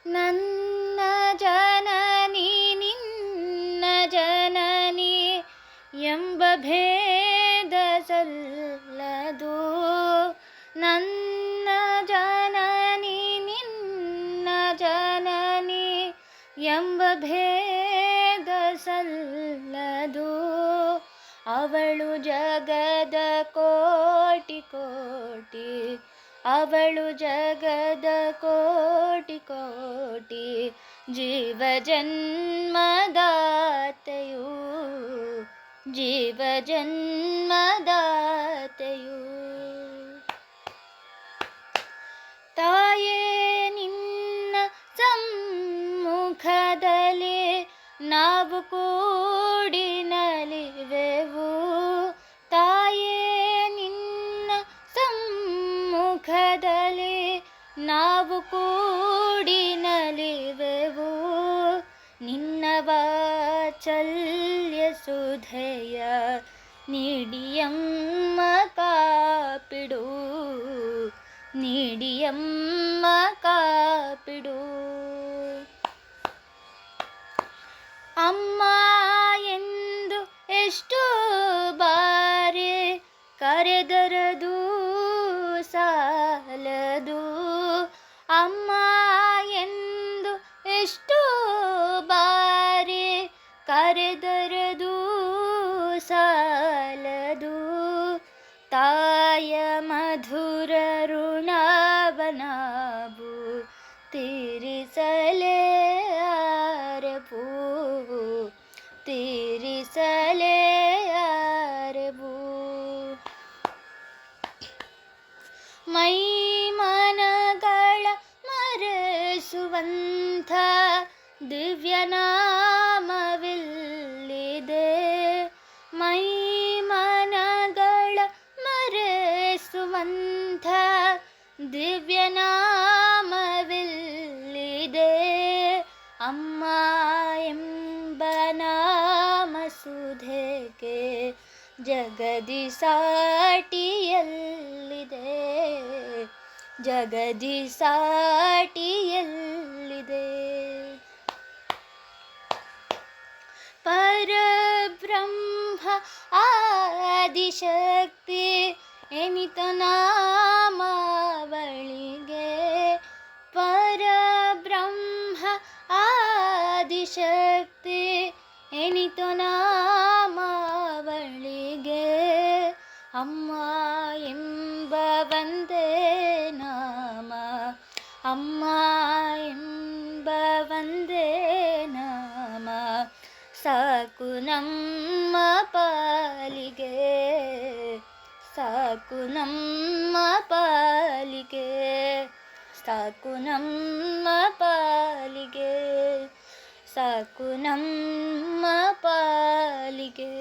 ನನ್ನ ಜನನಿ ನಿನ್ನ ಜನನಿ ಎಂಬ ಭೇದ ಸಲ್ಲದು. ನನ್ನ ಜನನಿ ನಿನ್ನ ಜನನಿ ಎಂಬ ಭೇದ ಸಲ್ಲದು. ಅವಳು ಜಗದ ಕೋಟಿ ಕೋಟಿ, ಅವಳು ಜಗದ ಕೋಟಿ ಕೋಟಿ ಜೀವ ಜನ್ಮದಾತೆಯು, ಜೀವ ಜನ್ಮದಾತೆಯು. ತಾಯೇ ನಿನ್ನ ಸಮ್ಮುಖದಲ್ಲಿ ನಾವು ಕೂಡಿ ನಲಿವೆವು. ತಾಯೇ ನಿನ್ನ ಸಮ್ಮುಖದಲ್ಲಿ ನಾವು ಕೂಡಿ ನಲಿವೆವು. ನಿನ್ನ ವಾತ್ಸಲ್ಯ ಸುಧೆಯ ನೀಡಿಯಮ್ಮ ಕಾಪಿಡು, ನೀಡಿಯಮ್ಮ ಕಾಪಿಡು. ಅಮ್ಮ ಎಂದು ಎಷ್ಟು ಬಾರಿ ಕರೆದರದು ಸಾಲದು. ಅಮ್ಮ ಎಂದು ಎಷ್ಟು ಬಾರಿ ಕರೆದರದು ಸಾಲದು. ತಾಯ ಮಧುರ ಋಣವನಾವು ತೀರಿಸಲೇ ಆರೆವು, ತೀರಿಸಲೇ ಆರೆವು. ಮೈ ಮನಗಳ ಮರೆಸುವಂಥ ದಿವ್ಯನಾಮವಿಲ್ಲಿದೆ. ಮೈ ಮನಗಳ ಮರೆಸುವಂಥ ದಿವ್ಯನಾಮವಿಲ್ಲಿದೆ. ಅಮ್ಮ ಎಂಬ ನಾಮ ಸುಧೆಗೆ ಜಗದಿ ಸಾಟಿಯಲ್ಲಿದೆ, ಜಗದಿ ಸಾಟಿಯಲ್ಲಿದೆ. ಪರಬ್ರಹ್ಮ ಆದಿಶಕ್ತಿ ಎನಿತ ನಾಮಾವಳಿಗೆ. ಪರಬ್ರಹ್ಮ ಆದಿಶಕ್ತಿ ಎನಿತ ನಾಮಾವಳಿಗೆ. ಅಮ್ಮ ಎಂಬ ಒಂದೇ ನಾಮ, ಅಮ್ಮ ಎಂಬ ಒಂದೇ ನಾಮ ಸಾಕು ನಮ್ಮ ಪಾಲಿಗೆ, ಸಾಕು ನಮ್ಮ ಪಾಲಿಗೆ, ಸಾಕು ನಮ್ಮ ಪಾಲಿಗೆ, ಸಾಕು ನಮ್ಮ ಪಾಲಿಗೆ.